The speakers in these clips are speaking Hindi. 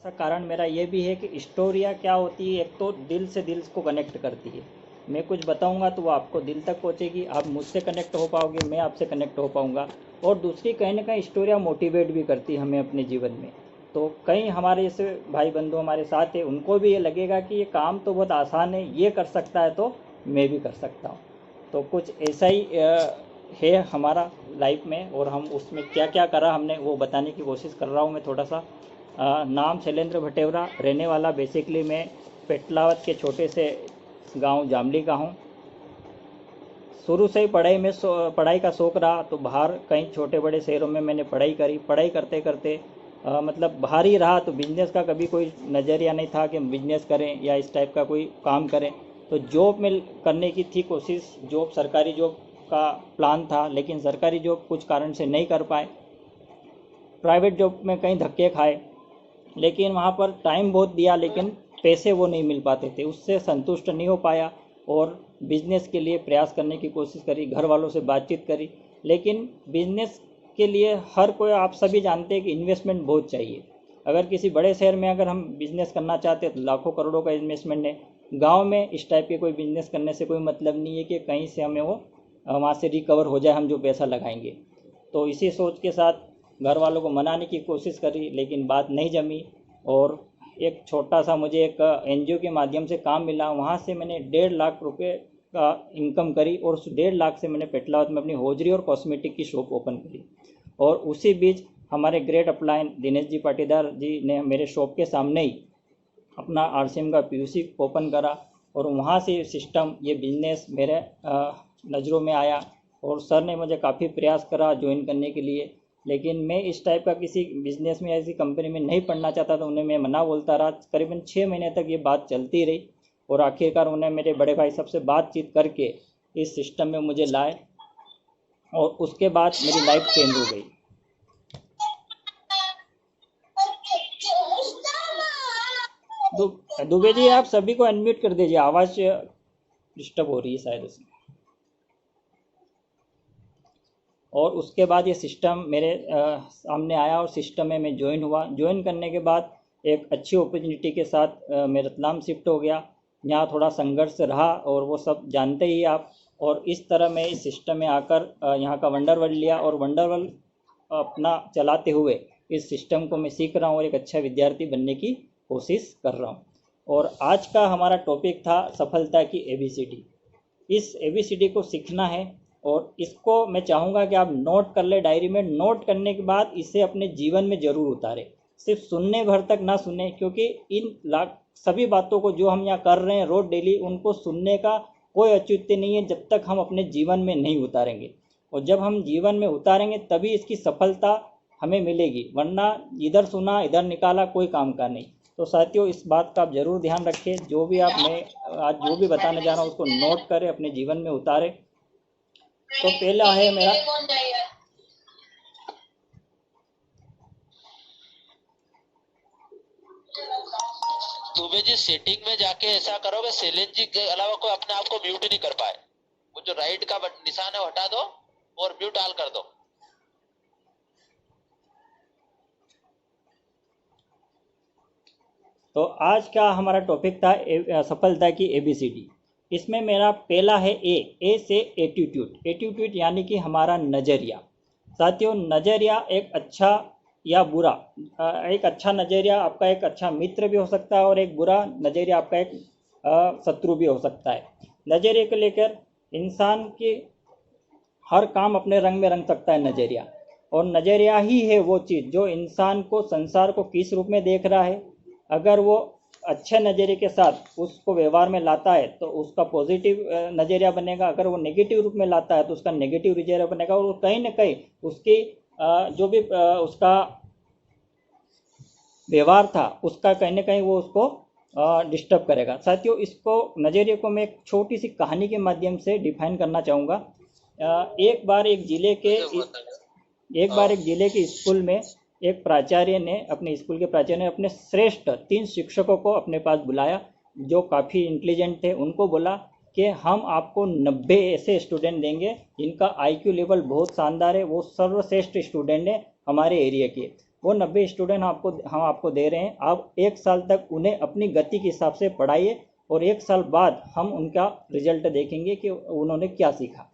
ऐसा कारण मेरा ये भी है कि स्टोरियाँ क्या होती है, एक तो दिल से दिल को कनेक्ट करती है। मैं कुछ बताऊंगा तो वो आपको दिल तक पहुंचेगी, आप मुझसे कनेक्ट हो पाओगे, मैं आपसे कनेक्ट हो पाऊंगा। और दूसरी कहीं ना कहीं स्टोरियाँ मोटिवेट भी करती है हमें अपने जीवन में। तो कई हमारे जैसे भाई बंधु हमारे साथ है, उनको भी ये लगेगा कि ये काम तो बहुत आसान है, ये कर सकता है तो मैं भी कर सकता हूँ। तो कुछ ऐसा ही है हमारा लाइफ में, और हम उसमें क्या क्या करा हमने वो बताने की कोशिश कर रहा हूँ मैं थोड़ा सा। नाम शैलेंद्र भटेवरा, रहने वाला बेसिकली मैं पेटलावत के छोटे से गांव जामली का हूँ। शुरू से ही पढ़ाई का शौक़ रहा, तो बाहर कई छोटे बड़े शहरों में मैंने पढ़ाई करी। पढ़ाई करते करते मतलब बाहर ही रहा, तो बिज़नेस का कभी कोई नज़रिया नहीं था कि हम बिज़नेस करें या इस टाइप का कोई काम करें। तो जॉब में करने की थी कोशिश, जॉब सरकारी जॉब का प्लान था, लेकिन सरकारी जॉब कुछ कारण से नहीं कर पाए। प्राइवेट जॉब में कई धक्के खाए, लेकिन वहाँ पर टाइम बहुत दिया, लेकिन पैसे वो नहीं मिल पाते थे, उससे संतुष्ट नहीं हो पाया। और बिज़नेस के लिए प्रयास करने की कोशिश करी, घर वालों से बातचीत करी, लेकिन बिज़नेस के लिए हर कोई, आप सभी जानते हैं कि इन्वेस्टमेंट बहुत चाहिए। अगर किसी बड़े शहर में अगर हम बिज़नेस करना चाहते हैं तो लाखों करोड़ों का इन्वेस्टमेंट है। गांव में इस टाइप के कोई बिज़नेस करने से कोई मतलब नहीं है कि कहीं से हमें वो वहाँ से रिकवर हो जाए हम जो पैसा लगाएंगे। तो इसी सोच के साथ घर वालों को मनाने की कोशिश करी, लेकिन बात नहीं जमी। और एक छोटा सा मुझे एक एनजीओ के माध्यम से काम मिला, वहाँ से मैंने 1.5 लाख रुपए का इनकम करी, और उस 1.5 लाख से मैंने पेटलावत में अपनी हौजरी और कॉस्मेटिक की शॉप ओपन करी। और उसी बीच हमारे ग्रेट अपलाइन दिनेश जी पाटीदार जी ने मेरे शॉप के सामने ही अपना आरसीएम का पीयूसी ओपन करा, और वहाँ से सिस्टम ये बिज़नेस मेरे नज़रों में आया। और सर ने मुझे काफ़ी प्रयास करा ज्वाइन करने के लिए, लेकिन मैं इस टाइप का किसी बिज़नेस में, ऐसी कंपनी में नहीं पढ़ना चाहता था। उन्हें मैं मना बोलता रहा, करीबन 6 महीने तक ये बात चलती रही, और आखिरकार उन्हें मेरे बड़े भाई सबसे बातचीत करके इस सिस्टम में मुझे लाए, और उसके बाद मेरी लाइफ चेंज हो गई। दुबे जी, आप सभी को अनम्यूट कर दीजिए, आवाज़ डिस्टर्ब हो रही है शायद उसमें। और उसके बाद ये सिस्टम मेरे सामने आया, और सिस्टम में मैं ज्वाइन हुआ। ज्वाइन करने के बाद एक अच्छी अपॉर्चुनिटी के साथ मैं रतलाम शिफ्ट हो गया। यहाँ थोड़ा संघर्ष रहा, और वो सब जानते ही आप। और इस तरह मैं इस सिस्टम में आकर यहाँ का वंडर वर्ल्ड लिया, और वंडर वर्ल्ड अपना चलाते हुए इस सिस्टम को मैं सीख रहा हूँ, और एक अच्छा विद्यार्थी बनने की कोशिश कर रहा हूँ। और आज का हमारा टॉपिक था सफलता की ABCD। इस ABCD को सीखना है, और इसको मैं चाहूँगा कि आप नोट कर ले डायरी में। नोट करने के बाद इसे अपने जीवन में ज़रूर उतारें, सिर्फ सुनने भर तक ना सुने, क्योंकि इन सभी बातों को जो हम यहाँ कर रहे हैं रोज़ डेली, उनको सुनने का कोई औचित्य नहीं है जब तक हम अपने जीवन में नहीं उतारेंगे। और जब हम जीवन में उतारेंगे तभी इसकी सफलता हमें मिलेगी, वरना इधर सुना इधर निकाला कोई काम का नहीं। तो साथियों, इस बात का आप ज़रूर ध्यान रखें, जो भी मैं आज जो भी बताने जा रहा हूँ उसको नोट करें, अपने जीवन में उतारें। तो पहला है मेरा, दुबे जी सेटिंग में जाके ऐसा करोगे शैलेंद्र जी के अलावा कोई अपने आप को म्यूट नहीं कर पाए। वो जो राइट का निशान है हटा दो और म्यूट ऑल कर दो। तो आज का हमारा टॉपिक था सफलता की ABCD। इसमें मेरा पहला है ए से एटीट्यूड। एटीट्यूड यानी कि हमारा नज़रिया। साथियों, नज़रिया एक अच्छा या बुरा, एक अच्छा नज़रिया आपका एक अच्छा मित्र भी हो सकता है, और एक बुरा नज़रिया आपका एक शत्रु भी हो सकता है। नज़रिए को लेकर इंसान के हर काम अपने रंग में रंग सकता है नज़रिया। और नज़रिया ही है वो चीज़ जो इंसान को, संसार को किस रूप में देख रहा है। अगर वो अच्छे नज़रिए के साथ उसको व्यवहार में लाता है तो उसका पॉजिटिव नज़रिया बनेगा। अगर वो नेगेटिव रूप में लाता है तो उसका नेगेटिव नज़रिया बनेगा, और कहीं ना कहीं उसकी जो भी उसका व्यवहार था उसका कहीं ना कहीं वो उसको डिस्टर्ब करेगा। साथियों, इसको नज़रिए को मैं एक छोटी सी कहानी के माध्यम से डिफाइन करना चाहूँगा। एक बार एक जिले के स्कूल में एक प्राचार्य ने, अपने स्कूल के प्राचार्य ने अपने श्रेष्ठ 3 शिक्षकों को अपने पास बुलाया, जो काफ़ी इंटेलिजेंट थे। उनको बोला कि हम आपको 90 ऐसे स्टूडेंट देंगे जिनका IQ लेवल बहुत शानदार है, वो सर्वश्रेष्ठ स्टूडेंट है हमारे एरिया के। वो 90 स्टूडेंट हम आपको दे रहे हैं। आप 1 साल तक उन्हें अपनी गति के हिसाब से पढ़ाइए और 1 साल बाद हम उनका रिजल्ट देखेंगे कि उन्होंने क्या सीखा।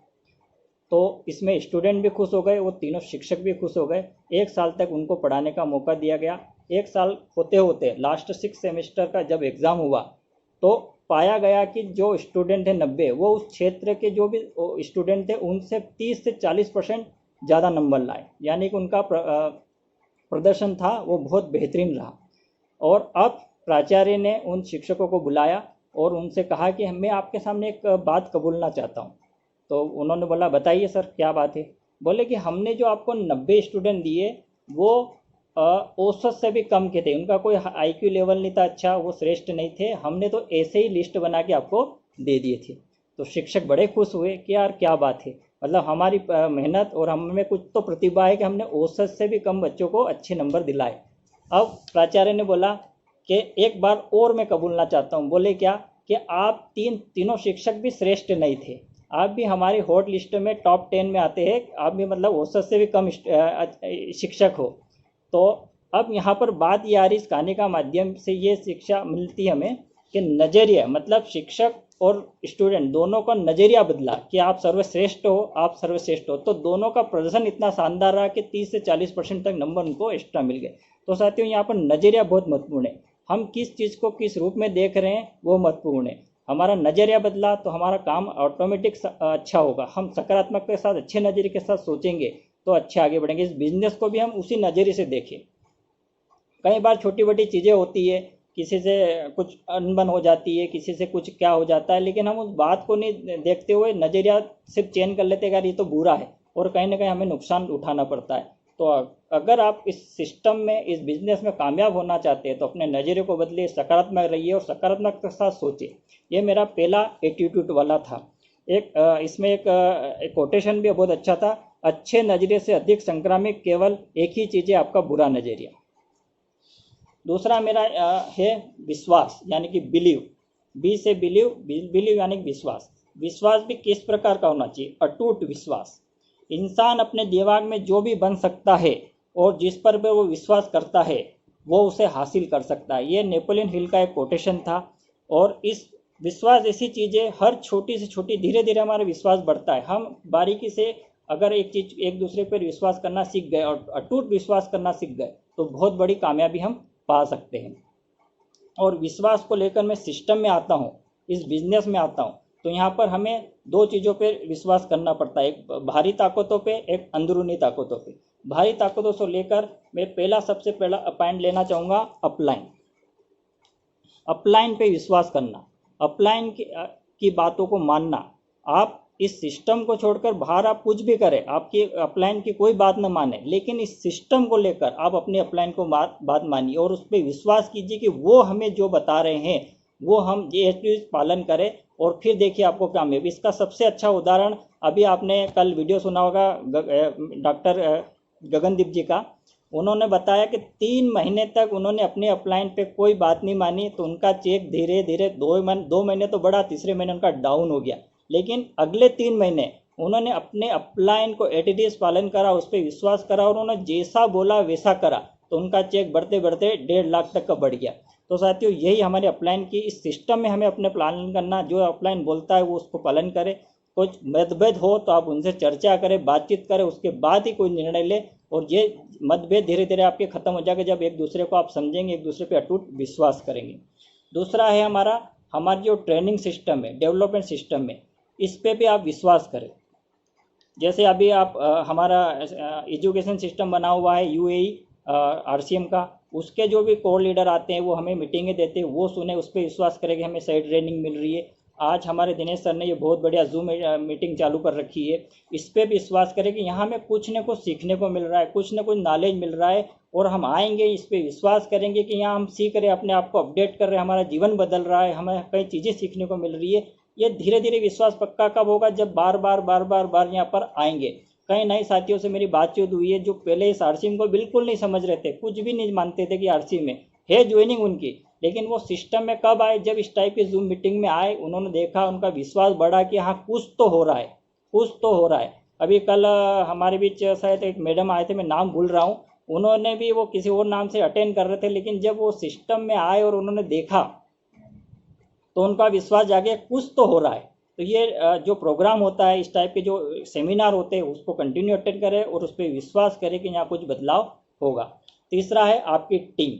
तो इसमें स्टूडेंट भी खुश हो गए, वो तीनों शिक्षक भी खुश हो गए। 1 साल तक उनको पढ़ाने का मौका दिया गया। 1 साल होते होते लास्ट 6 सेमेस्टर का जब एग्ज़ाम हुआ तो पाया गया कि जो स्टूडेंट है 90, वो उस क्षेत्र के जो भी स्टूडेंट थे उनसे 30 से 40% ज़्यादा नंबर लाए, यानी कि उनका प्रदर्शन था वो बहुत बेहतरीन रहा। और अब प्राचार्य ने उन शिक्षकों को बुलाया और उनसे कहा कि मैं आपके सामने एक बात कबूलना चाहता हूँ। तो उन्होंने बोला बताइए सर क्या बात है। बोले कि हमने जो आपको 90 स्टूडेंट दिए वो औसत से भी कम के थे, उनका कोई IQ लेवल नहीं था अच्छा, वो श्रेष्ठ नहीं थे, हमने तो ऐसे ही लिस्ट बना के आपको दे दिए थे। तो शिक्षक बड़े खुश हुए कि यार क्या बात है, मतलब हमारी मेहनत और हमें कुछ तो प्रतिभा है कि हमने औसत से भी कम बच्चों को अच्छे नंबर दिलाए। अब प्राचार्य ने बोला कि एक बार और मैं कबूलना चाहता हूँ। बोले क्या कि आप तीनों शिक्षक भी श्रेष्ठ नहीं थे, आप भी हमारी हॉट लिस्ट में टॉप 10 में आते हैं, आप भी मतलब औसत से भी कम शिक्षक हो। तो अब यहाँ पर बात ये आ रही, इस कहानी का माध्यम से ये शिक्षा मिलती है हमें कि नज़रिया, मतलब शिक्षक और स्टूडेंट दोनों का नज़रिया बदला कि आप सर्वश्रेष्ठ हो, आप सर्वश्रेष्ठ हो। तो दोनों का प्रदर्शन इतना शानदार रहा कि 30 से 40% तक नंबर उनको एक्स्ट्रा मिल गए। तो साथियों यहाँ पर नज़रिया बहुत महत्वपूर्ण है, हम किस चीज़ को किस रूप में देख रहे हैं वो महत्वपूर्ण है। हमारा नज़रिया बदला तो हमारा काम ऑटोमेटिक अच्छा होगा, हम सकारात्मक के साथ अच्छे नज़रिए के साथ सोचेंगे तो अच्छे आगे बढ़ेंगे। इस बिजनेस को भी हम उसी नज़रिए से देखें। कई बार छोटी बड़ी चीज़ें होती है, किसी से कुछ अनबन हो जाती है, किसी से कुछ क्या हो जाता है, लेकिन हम उस बात को नहीं देखते हुए नज़रिया सिर्फ चेंज कर लेते हैं यार ये तो बुरा है, और कहीं ना कहीं हमें नुकसान उठाना पड़ता है। तो अगर आप इस सिस्टम में, इस बिजनेस में कामयाब होना चाहते हैं तो अपने नज़रिए को बदलिए, सकारात्मक रहिए और सकारात्मक के साथ सोचिए। ये मेरा पहला एटीट्यूड वाला था। इसमें एक कोटेशन भी बहुत अच्छा था, अच्छे नज़रिए से अधिक संक्रामक केवल एक ही चीज़ है, आपका बुरा नज़रिया। दूसरा मेरा है विश्वास, यानी कि बिलीव। बी से बिलीव यानी कि विश्वास। विश्वास भी किस प्रकार का होना चाहिए? अटूट विश्वास। इंसान अपने दिमाग में जो भी बन सकता है और जिस पर भी वो विश्वास करता है वो उसे हासिल कर सकता है। ये नेपोलियन हिल का एक कोटेशन था। और इस विश्वास ऐसी चीज़ है, हर छोटी से छोटी धीरे धीरे हमारा विश्वास बढ़ता है। हम बारीकी से अगर एक चीज़, एक दूसरे पर विश्वास करना सीख गए और अटूट विश्वास करना सीख गए तो बहुत बड़ी कामयाबी हम पा सकते हैं। और विश्वास को लेकर मैं सिस्टम में आता हूँ, इस बिजनेस में आता हूँ, तो यहाँ पर हमें दो चीज़ों पर विश्वास करना पड़ता है, एक बाहरी ताकतों पे, एक अंदरूनी ताकतों पे। बाहरी ताकतों से लेकर मैं सबसे पहला पॉइंट लेना चाहूँगा अपलाइन। अपलाइन पे विश्वास करना, अपलाइन की बातों को मानना। आप इस सिस्टम को छोड़कर बाहर आप कुछ भी करें, आपकी अपलाइन की कोई बात न माने, लेकिन इस सिस्टम को लेकर आप अपने अपलाइन को बात मानिए और उस पर विश्वास कीजिए कि वो हमें जो बता रहे हैं वो हम ये पालन करें और फिर देखिए आपको कामयाबी। इसका सबसे अच्छा उदाहरण अभी आपने कल वीडियो सुना होगा डॉक्टर गगनदीप जी का। उन्होंने बताया कि 3 महीने तक उन्होंने अपने अपलाइन पे कोई बात नहीं मानी तो उनका चेक धीरे धीरे 2 महीने तो बढ़ा, तीसरे महीने उनका डाउन हो गया। लेकिन अगले 3 महीने उन्होंने अपने अपलाइन को एटीडीएस पालन करा, उस पर विश्वास करा और उन्होंने जैसा बोला वैसा करा तो उनका चेक बढ़ते बढ़ते 1.5 लाख तक का बढ़ गया। तो साथियों यही हमारे अपलाइन की, इस सिस्टम में हमें अपने पालन करना, जो अपलाइन बोलता है वो उसको पालन करें। कुछ मतभेद हो तो आप उनसे चर्चा करें, बातचीत करें, उसके बाद ही कोई निर्णय ले। और ये मतभेद धीरे धीरे आपके ख़त्म हो जाएगा जब एक दूसरे को आप समझेंगे, एक दूसरे पे अटूट विश्वास करेंगे। दूसरा है हमारी जो ट्रेनिंग सिस्टम है, डेवलपमेंट सिस्टम में, इस पे भी आप विश्वास करें। जैसे अभी आप हमारा एजुकेशन सिस्टम बना हुआ है UAE RCM का, उसके जो भी कोर लीडर आते हैं वो हमें मीटिंगें देते हैं, वो सुने, उस पर विश्वास करें कि हमें सही ट्रेनिंग मिल रही है। आज हमारे दिनेश सर ने ये बहुत बढ़िया जूम मीटिंग चालू कर रखी है, इस पर भी विश्वास करें कि यहाँ हमें कुछ न कुछ सीखने को मिल रहा है, कुछ न कुछ नॉलेज मिल रहा है और हम आएंगे, इस पर विश्वास करेंगे कि यहाँ हम सीख रहे, अपने आप को अपडेट कर रहे हैं, हमारा जीवन बदल रहा है, हमें कई चीज़ें सीखने को मिल रही है। ये धीरे धीरे विश्वास पक्का कब होगा? जब बार बार यहाँ पर आएंगे। कई नए साथियों से मेरी बातचीत हुई है जो पहले इस RCM को बिल्कुल नहीं समझ रहे थे, कुछ भी नहीं मानते थे कि RCM में है ज्वाइनिंग उनकी, लेकिन वो सिस्टम में कब आए? जब इस टाइप की जूम मीटिंग में आए, उन्होंने देखा, उनका विश्वास बढ़ा कि हाँ कुछ तो हो रहा है, कुछ तो हो रहा है। अभी कल हमारे बीच शायद एक मैडम आए थे, मैं नाम भूल रहा हूँ, उन्होंने भी वो किसी और नाम से अटेंड कर रहे थे, लेकिन जब वो सिस्टम में आए और उन्होंने देखा तो उनका विश्वास जागे कुछ तो हो रहा है। तो ये जो प्रोग्राम होता है, इस टाइप के जो सेमिनार होते हैं, उसको कंटिन्यू अटेंड करें और उस पर विश्वास करें कि यहाँ कुछ बदलाव होगा। तीसरा है आपकी टीम।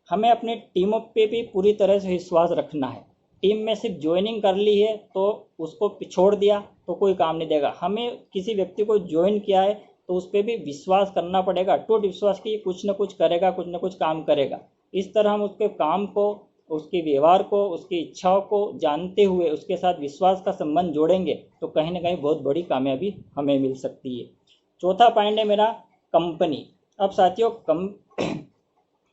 हमें अपनी टीमों पे भी पूरी तरह से विश्वास रखना है। टीम में सिर्फ ज्वाइनिंग कर ली है तो उसको छोड़ दिया तो कोई काम नहीं देगा। हमें किसी व्यक्ति को ज्वाइन किया है तो उस पर भी विश्वास करना पड़ेगा, अटूट विश्वास की कुछ न कुछ करेगा, कुछ न कुछ काम करेगा। इस तरह हम उसके काम को, उसके व्यवहार को, उसकी इच्छाओं को जानते हुए उसके साथ विश्वास का संबंध जोड़ेंगे तो कहीं ना कहीं बहुत बड़ी कामयाबी हमें मिल सकती है। चौथा पॉइंट है मेरा कंपनी। अब साथियों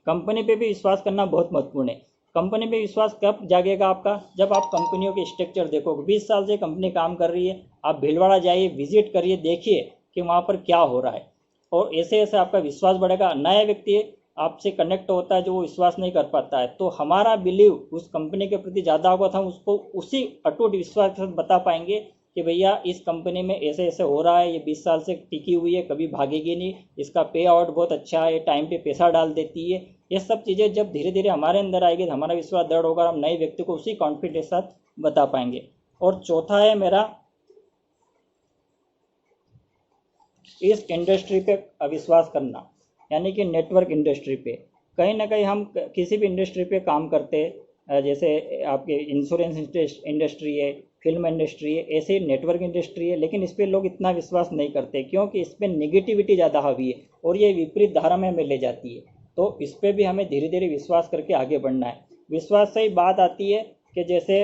कंपनी पे भी विश्वास करना बहुत महत्वपूर्ण है। कंपनी पे विश्वास कब जागेगा आपका? जब आप कंपनियों के स्ट्रक्चर देखोगे। 20 साल से कंपनी काम कर रही है, आप भीलवाड़ा जाइए, विजिट करिए, देखिए कि वहाँ पर क्या हो रहा है, और ऐसे ऐसे आपका विश्वास बढ़ेगा। नया व्यक्ति आपसे कनेक्ट होता है जो वो विश्वास नहीं कर पाता है, तो हमारा बिलीव उस कंपनी के प्रति ज़्यादा होगा, तो हम उसको उसी अटूट विश्वास के साथ बता पाएंगे कि भैया इस कंपनी में ऐसे ऐसे हो रहा है, ये 20 साल से टिकी हुई है, कभी भागेगी नहीं, इसका पे आउट बहुत अच्छा है, टाइम पे पैसा डाल देती है। ये सब चीज़ें जब धीरे धीरे हमारे अंदर आएगी तो हमारा विश्वास दृढ़ होगा, हम नए व्यक्ति को उसी कॉन्फिडेंस के साथ बता पाएंगे। और चौथा है मेरा इस इंडस्ट्री पे अविश्वास करना, यानी कि नेटवर्क इंडस्ट्री पे। कहीं ना कहीं हम किसी भी इंडस्ट्री पे काम करते हैं, जैसे आपके इंश्योरेंस इंडस्ट्री है, फिल्म इंडस्ट्री है, ऐसे नेटवर्क इंडस्ट्री है, लेकिन इस पर लोग इतना विश्वास नहीं करते क्योंकि इस पर नेगेटिविटी ज़्यादा हावी है और ये विपरीत धारा में हमें ले जाती है। तो इस पर भी हमें धीरे धीरे विश्वास करके आगे बढ़ना है। विश्वास से ही बात आती है कि जैसे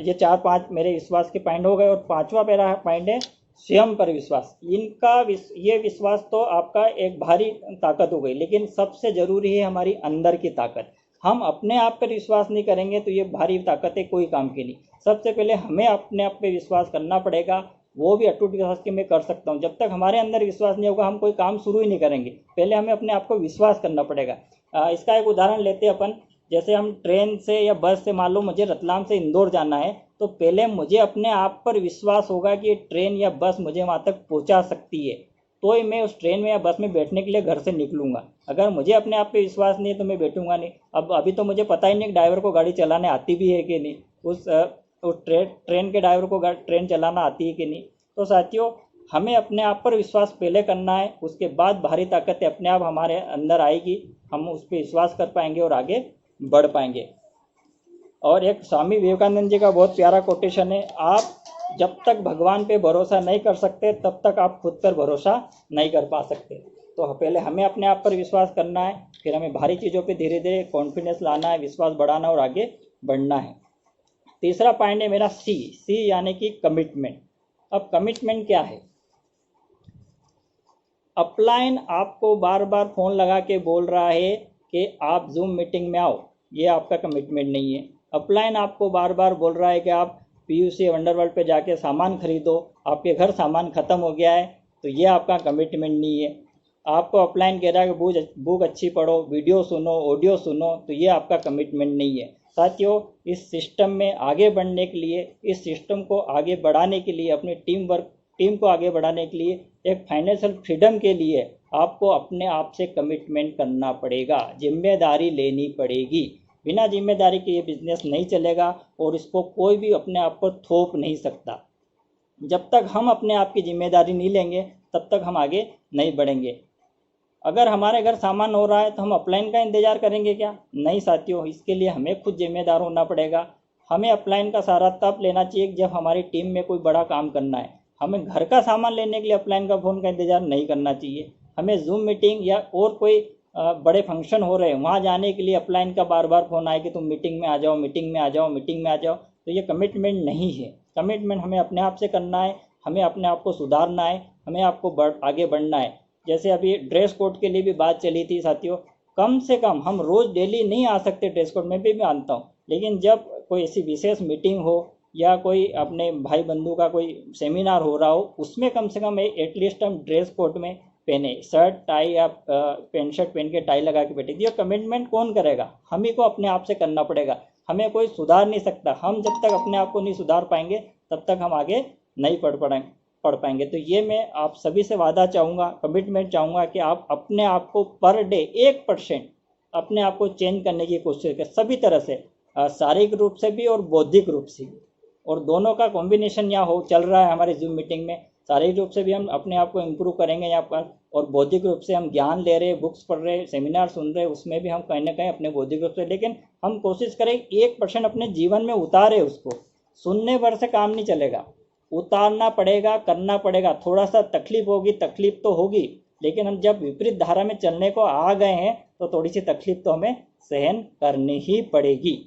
ये 4-5 मेरे विश्वास के पॉइंट हो गए, और 5वां मेरा पॉइंट है स्वयं पर विश्वास। ये विश्वास तो आपका एक भारी ताकत हो गई, लेकिन सबसे ज़रूरी है हमारी अंदर की ताकत। हम अपने आप पर विश्वास नहीं करेंगे तो ये भारी ताकतें कोई काम की नहीं। सबसे पहले हमें अपने आप पे विश्वास करना पड़ेगा, वो भी अटूट विश्वास के मैं कर सकता हूँ। जब तक हमारे अंदर विश्वास नहीं होगा हम कोई काम शुरू ही नहीं करेंगे। पहले हमें अपने आप को विश्वास करना पड़ेगा। इसका एक उदाहरण लेते हैं अपन। जैसे हम ट्रेन से या बस से, मान लो मुझे रतलाम से इंदौर जाना है, तो पहले मुझे अपने आप पर विश्वास होगा कि ट्रेन या बस मुझे वहाँ तक पहुँचा सकती है, तो ही मैं उस ट्रेन में या बस में बैठने के लिए घर से निकलूँगा। अगर मुझे अपने आप पे विश्वास नहीं है तो मैं बैठूँगा नहीं। अब अभी तो मुझे पता ही नहीं कि ड्राइवर को गाड़ी चलाने आती भी है कि नहीं, उस ट्रेन के ड्राइवर को ट्रेन चलाना आती है कि नहीं। तो साथियों, हमें अपने आप पर विश्वास पहले करना है, उसके बाद बाहरी ताकतें अपने आप हमारे अंदर आएगी, हम उस पर विश्वास कर पाएंगे और आगे बढ़ पाएंगे। और एक स्वामी विवेकानंद जी का बहुत प्यारा कोटेशन है, आप जब तक भगवान पे भरोसा नहीं कर सकते तब तक आप खुद पर भरोसा नहीं कर पा सकते। तो पहले हमें अपने आप पर विश्वास करना है, फिर हमें भारी चीज़ों पे धीरे धीरे कॉन्फिडेंस लाना है, विश्वास बढ़ाना और आगे बढ़ना है। तीसरा पॉइंट है मेरा सी यानी कि कमिटमेंट। अब कमिटमेंट क्या है? अपलाइन आपको बार बार फ़ोन लगा के बोल रहा है कि आप जूम मीटिंग में आओ, ये आपका कमिटमेंट नहीं है। अपलाइन आपको बार बार बोल रहा है कि आप पीयूसी वंडरवर्ल्ड पे जाके सामान खरीदो, आपके घर सामान ख़त्म हो गया है, तो ये आपका कमिटमेंट नहीं है। आपको अपलाइन कह रहा है कि बुक अच्छी पढ़ो, वीडियो सुनो, ऑडियो सुनो, तो ये आपका कमिटमेंट नहीं है। साथियों, इस सिस्टम में आगे बढ़ने के लिए, इस सिस्टम को आगे बढ़ाने के लिए, अपनी टीम को आगे बढ़ाने के लिए, एक फाइनेंशियल फ्रीडम के लिए आपको अपने आप से कमिटमेंट करना पड़ेगा, जिम्मेदारी लेनी पड़ेगी। बिना जिम्मेदारी के ये बिजनेस नहीं चलेगा और इसको कोई भी अपने आप पर थोप नहीं सकता। जब तक हम अपने आप की जिम्मेदारी नहीं लेंगे तब तक हम आगे नहीं बढ़ेंगे। अगर हमारे घर सामान हो रहा है तो हम अपलाइन का इंतज़ार करेंगे क्या? नहीं साथियों, इसके लिए हमें खुद जिम्मेदार होना पड़ेगा। हमें अपलाइन का सहारा तब लेना चाहिए जब हमारी टीम में कोई बड़ा काम करना है। हमें घर का सामान लेने के लिए अपलाइन का फ़ोन का इंतज़ार नहीं करना चाहिए। हमें जूम मीटिंग या और कोई बड़े फंक्शन हो रहे हैं वहाँ जाने के लिए अपलाइन का बार बार फ़ोन आए कि तुम मीटिंग में आ जाओ, मीटिंग में आ जाओ, मीटिंग में आ जाओ, तो ये कमिटमेंट नहीं है। कमिटमेंट हमें अपने आप से करना है, हमें अपने आप को सुधारना है, हमें आपको आगे बढ़ना है। जैसे अभी ड्रेस कोड के लिए भी बात चली थी साथियों, कम से कम हम रोज़ डेली नहीं आ सकते ड्रेस कोड में भी मानता हूँ, लेकिन जब कोई ऐसी विशेष मीटिंग हो या कोई अपने भाई बंधु का कोई सेमिनार हो रहा हो, उसमें कम से कम एटलीस्ट हम ड्रेस कोड में पहने, शर्ट टाई या पैंट शर्ट पहन के टाई लगा के बैठे। ये कमिटमेंट कौन करेगा? हम ही को अपने आप से करना पड़ेगा। हमें कोई सुधार नहीं सकता। हम जब तक अपने आप को नहीं सुधार पाएंगे तब तक हम आगे नहीं बढ़ पाएंगे। पढ़ पाएंगे। तो ये मैं आप सभी से वादा चाहूँगा, कमिटमेंट चाहूँगा कि आप अपने आप को पर डे 1% अपने आप को चेंज करने की कोशिश करें, सभी तरह से, शारीरिक रूप से भी और बौद्धिक रूप से भी। और दोनों का कॉम्बिनेशन यहाँ हो चल रहा है हमारे जूम मीटिंग में। शारीरिक रूप से भी हम अपने आप को इम्प्रूव करेंगे यहाँ पर, और बौद्धिक रूप से हम ज्ञान ले रहे, बुक्स पढ़ रहे, सेमिनार सुन रहे, उसमें भी हम कहीं ना कहीं अपने बौद्धिक रूप से, लेकिन हम कोशिश करें 1% अपने जीवन में उतारे उसको। सुनने भर से काम नहीं चलेगा, उतारना पड़ेगा, करना पड़ेगा। थोड़ा सा तकलीफ होगी, तकलीफ तो होगी, लेकिन हम जब विपरीत धारा में चलने को आ गए हैं तो थोड़ी सी तकलीफ तो हमें सहन करनी ही पड़ेगी।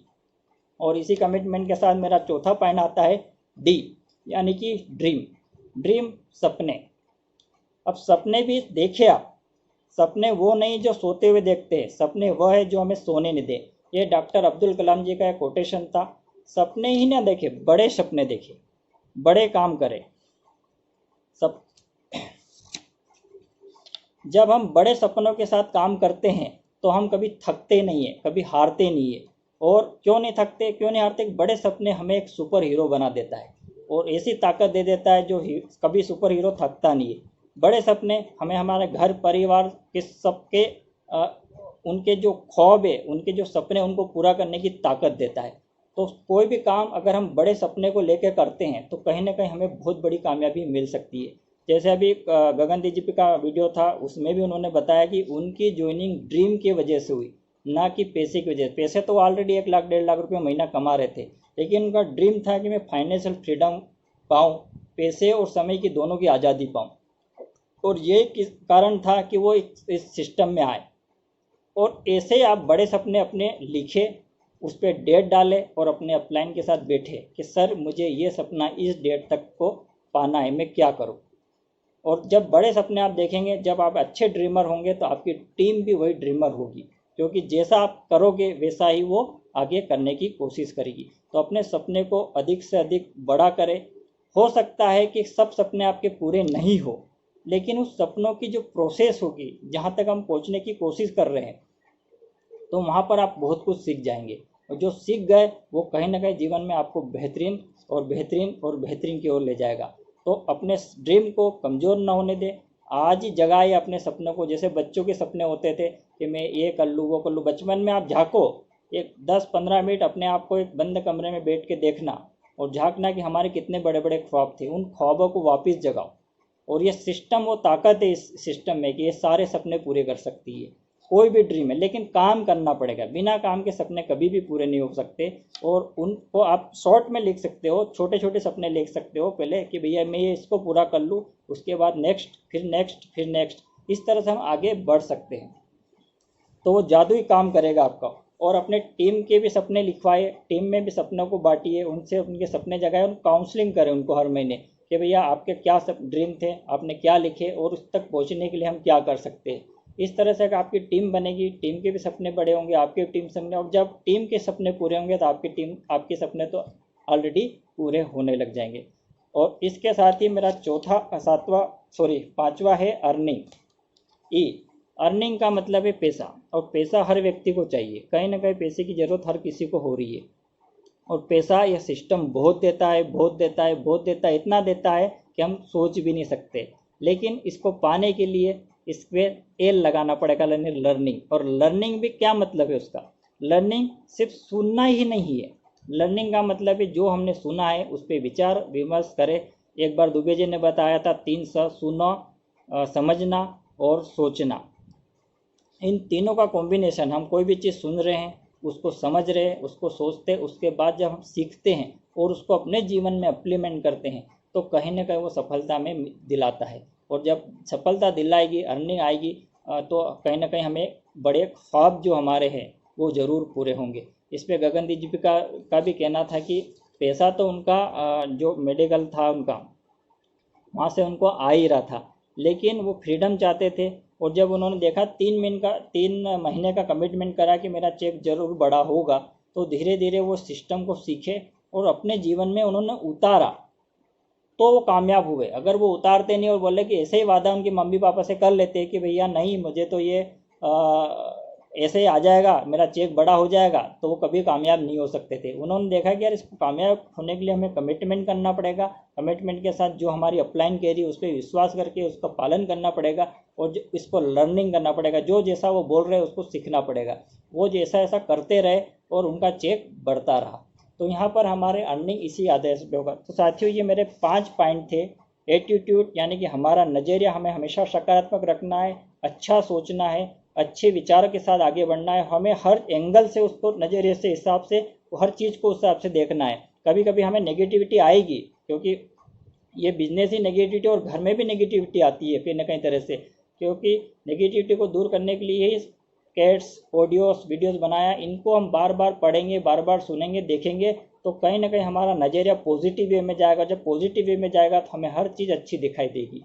और इसी कमिटमेंट के साथ मेरा चौथा पॉइंट आता है डी, यानी कि ड्रीम। ड्रीम सपने। अब सपने भी देखिए आप, सपने वो नहीं जो सोते हुए देखते हैं, सपने वह है जो हमें सोने नहीं दे। ये डॉक्टर अब्दुल कलाम जी का एक कोटेशन था, सपने ही ना देखे, बड़े सपने देखे, बड़े काम करे। सब जब हम बड़े सपनों के साथ काम करते हैं तो हम कभी थकते नहीं है, कभी हारते नहीं है। और क्यों नहीं थकते, क्यों नहीं हारते? बड़े सपने हमें एक सुपर हीरो बना देता है और ऐसी ताकत दे देता है जो कभी सुपर हीरो थकता नहीं है। बड़े सपने हमें हमारे घर परिवार के सबके उनके जो ख्वाब है, उनके जो सपने, उनको पूरा करने की ताकत देता है। तो कोई भी काम अगर हम बड़े सपने को लेकर करते हैं तो कहीं ना कहीं हमें बहुत बड़ी कामयाबी मिल सकती है। जैसे अभी गगनदीप जी का वीडियो था, उसमें भी उन्होंने बताया कि उनकी ज्वाइनिंग ड्रीम की वजह से हुई, ना कि पैसे की वजह से। पैसे तो ऑलरेडी 1 लाख 1.5 लाख रुपये महीना कमा रहे थे, लेकिन उनका ड्रीम था कि मैं फाइनेंशियल फ्रीडम पाऊँ, पैसे और समय की दोनों की आज़ादी पाऊँ। और ये किस कारण था कि वो इस सिस्टम में आए। और ऐसे आप बड़े सपने अपने लिखे, उस पर डेट डाले और अपने अपलाइन के साथ बैठे कि सर मुझे ये सपना इस डेट तक को पाना है, मैं क्या करूं। और जब बड़े सपने आप देखेंगे, जब आप अच्छे ड्रीमर होंगे तो आपकी टीम भी वही ड्रीमर होगी, क्योंकि जैसा आप करोगे वैसा ही वो आगे करने की कोशिश करेगी। तो अपने सपने को अधिक से अधिक बड़ा करें। हो सकता है कि सब सपने आपके पूरे नहीं हो, लेकिन उस सपनों की जो प्रोसेस होगी, जहाँ तक हम पहुँचने की कोशिश कर रहे हैं, तो वहाँ पर आप बहुत कुछ सीख जाएंगे। और जो सीख गए वो कहीं ना कहीं जीवन में आपको बेहतरीन और बेहतरीन और बेहतरीन की ओर ले जाएगा। तो अपने ड्रीम को कमज़ोर ना होने दें, आज ही जगाए अपने सपनों को। जैसे बच्चों के सपने होते थे कि मैं ये कर लूँ, वो कर लूँ। बचपन में आप झाँको, एक 10-15 मिनट अपने आप को एक बंद कमरे में बैठ के देखना और झाँकना कि हमारे कितने बड़े बड़े ख्वाब थे। उन ख्वाबों को वापस जगाओ। और ये सिस्टम, वो ताकत है इस सिस्टम में कि ये सारे सपने पूरे कर सकती है। कोई भी ड्रीम है, लेकिन काम करना पड़ेगा। बिना काम के सपने कभी भी पूरे नहीं हो सकते। और उनको आप शॉर्ट में लिख सकते हो, छोटे छोटे सपने लिख सकते हो पहले कि भैया मैं ये इसको पूरा कर लूँ, उसके बाद नेक्स्ट, फिर नेक्स्ट, फिर नेक्स्ट। इस तरह से हम आगे बढ़ सकते हैं। तो वो जादुई काम करेगा आपका। और अपने टीम के भी सपने लिखवाए, टीम में भी सपनों को बांटिए, उनसे उनके सपने जगाए, और काउंसलिंग करें उनको हर महीने कि भैया आपके क्या सब ड्रीम थे, आपने क्या लिखे और उस तक पहुंचने के लिए हम क्या कर सकते हैं। इस तरह से आपकी टीम बनेगी, टीम के भी सपने बड़े होंगे, आपके टीम सपने, और जब टीम के सपने पूरे होंगे तो आपकी टीम, आपके सपने तो ऑलरेडी पूरे होने लग जाएंगे। और इसके साथ ही मेरा पांचवा है अर्निंग। अर्निंग का मतलब है पैसा, और पैसा हर व्यक्ति को चाहिए। कहीं ना कहीं पैसे की ज़रूरत हर किसी को हो रही है। और पैसा यह सिस्टम बहुत देता है, बहुत देता है, बहुत देता है, इतना देता है कि हम सोच भी नहीं सकते। लेकिन इसको पाने के लिए इस पर एल लगाना पड़ेगा, लर्निंग। और लर्निंग भी क्या मतलब है उसका? लर्निंग सिर्फ सुनना ही नहीं है। लर्निंग का मतलब है जो हमने सुना है उस पर विचार विमर्श करें। एक बार दुबे जी ने बताया था 3 स: सुनो, समझना और सोचना। इन तीनों का कॉम्बिनेशन, हम कोई भी चीज़ सुन रहे हैं, उसको समझ रहे हैं, उसको सोचते हैं, उसके बाद जब हम सीखते हैं और उसको अपने जीवन में इम्प्लीमेंट करते हैं तो कहीं ना कहीं वो सफलता में दिलाता है। और जब सफलता दिलाएगी, अर्निंग आएगी, तो कहीं ना कहीं हमें बड़े ख्वाब जो हमारे हैं वो ज़रूर पूरे होंगे। इस पर गगनदीप जी का भी कहना था कि पैसा तो उनका जो मेडिकल था उनका, वहाँ से उनको आ ही रहा था, लेकिन वो फ्रीडम चाहते थे। और जब उन्होंने देखा 3 महीने का कमिटमेंट करा कि मेरा चेक ज़रूर बड़ा होगा, तो धीरे धीरे वो सिस्टम को सीखे और अपने जीवन में उन्होंने उतारा, तो वो कामयाब हुए। अगर वो उतारते नहीं और बोले कि ऐसे ही वादा उनके मम्मी पापा से कर लेते कि भैया नहीं, मुझे तो ये ऐसे ही आ जाएगा, मेरा चेक बड़ा हो जाएगा, तो वो कभी कामयाब नहीं हो सकते थे। उन्होंने देखा कि यार इसको कामयाब होने के लिए हमें कमिटमेंट करना पड़ेगा, कमिटमेंट के साथ जो हमारी अपलाइन कह रही है उस पर विश्वास करके उसका पालन करना पड़ेगा, और इसको लर्निंग करना पड़ेगा, जो जैसा वो बोल रहे हैं उसको सीखना पड़ेगा। वो जैसा ऐसा करते रहे और उनका चेक बढ़ता रहा। तो यहाँ पर हमारे अर्निंग इसी आदेश पे होगा। तो साथियों, ये मेरे 5 पॉइंट थे। एटीट्यूड यानी कि हमारा नज़रिया, हमें हमेशा सकारात्मक रखना है, अच्छा सोचना है, अच्छे विचारों के साथ आगे बढ़ना है, हमें हर एंगल से उसको नज़रिए से हिसाब से हर चीज़ को उस हिसाब से देखना है। कभी कभी हमें नेगेटिविटी आएगी, क्योंकि ये बिजनेस ही नेगेटिविटी, और घर में भी नेगेटिविटी आती है कहीं ना कहीं तरह से, क्योंकि नेगेटिविटी को दूर करने के लिए ही कैट्स ऑडियोस वीडियोस बनाया। इनको हम बार बार पढ़ेंगे, बार बार सुनेंगे, देखेंगे, तो कहीं ना कहीं हमारा नज़रिया पॉजिटिव वे में जाएगा। जब पॉजिटिव वे में जाएगा तो हमें हर चीज़ अच्छी दिखाई देगी।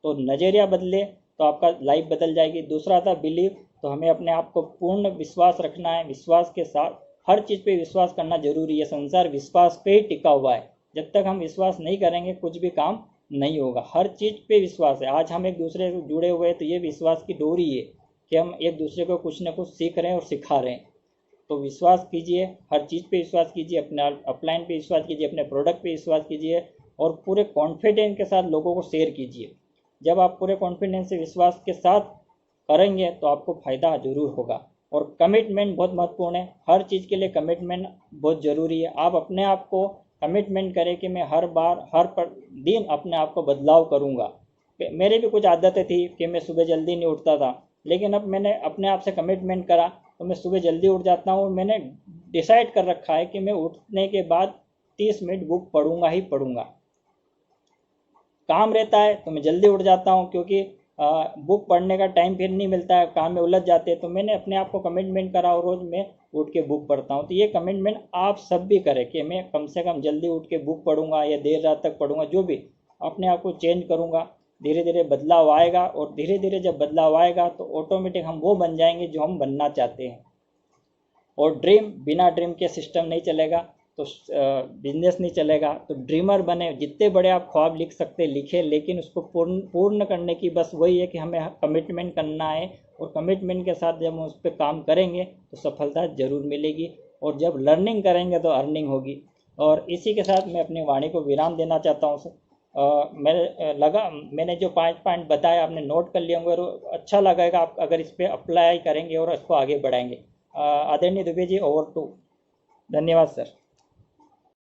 तो नज़रिया बदले तो आपका लाइफ बदल जाएगी। दूसरा था बिलीव, तो हमें अपने आप को पूर्ण विश्वास रखना है, विश्वास के साथ हर चीज़ पे विश्वास करना जरूरी है। संसार विश्वास पे ही टिका हुआ है। जब तक हम विश्वास नहीं करेंगे कुछ भी काम नहीं होगा। हर चीज़ पे विश्वास है। आज हम एक दूसरे से जुड़े हुए हैं तो ये विश्वास की डोरी है कि हम एक दूसरे को कुछ ना कुछ सीख रहे हैं और सिखा रहे हैं। तो विश्वास कीजिए, हर चीज़ पे विश्वास कीजिए, अपने अपलाइन पे विश्वास कीजिए, अपने प्रोडक्ट पे विश्वास कीजिए, और पूरे कॉन्फिडेंस के साथ लोगों को शेयर कीजिए। जब आप पूरे कॉन्फिडेंस से विश्वास के साथ करेंगे तो आपको फ़ायदा ज़रूर होगा। और कमिटमेंट बहुत महत्वपूर्ण है। हर चीज़ के लिए कमिटमेंट बहुत ज़रूरी है। आप अपने आप को कमिटमेंट करें कि मैं हर बार दिन अपने आप को बदलाव करूँगा। मेरी भी कुछ आदतें थी कि मैं सुबह जल्दी नहीं उठता था, लेकिन अब मैंने अपने आप से कमिटमेंट करा तो मैं सुबह जल्दी उठ जाता हूँ। मैंने डिसाइड कर रखा है कि मैं उठने के बाद 30 मिनट बुक पढ़ूंगा ही पढ़ूंगा। काम रहता है तो मैं जल्दी उठ जाता हूँ, क्योंकि बुक पढ़ने का टाइम फिर नहीं मिलता है, काम में उलझ जाते हैं। तो मैंने अपने आप को कमिटमेंट करा और रोज़ मैं उठ के बुक पढ़ता हूँ। तो ये कमिटमेंट आप सब भी करें कि मैं कम से कम जल्दी उठ के बुक पढ़ूंगा या देर रात तक पढ़ूंगा। जो भी अपने आप को चेंज करूँगा, धीरे धीरे बदलाव आएगा, और धीरे धीरे जब बदलाव आएगा तो ऑटोमेटिक हम वो बन जाएंगे जो हम बनना चाहते हैं। और बिना ड्रीम के सिस्टम नहीं चलेगा, तो बिजनेस नहीं चलेगा। तो ड्रीमर बने, जितने बड़े आप ख्वाब लिख सकते लिखे, लेकिन उसको पूर्ण करने की बस वही है कि हमें कमिटमेंट करना है, और कमिटमेंट के साथ जब हम उस पर काम करेंगे तो सफलता ज़रूर मिलेगी। और जब लर्निंग करेंगे तो अर्निंग होगी। और इसी के साथ मैं अपनी वाणी को विराम देना चाहता हूँ। मैंने जो 5 पॉइंट बताया आपने नोट कर लिए होंगे, और अच्छा लगेगा आप अगर इस पर अप्लाई करेंगे और इसको आगे बढ़ाएंगे। आदरणीय दुबे जी, ओवर टू। धन्यवाद सर।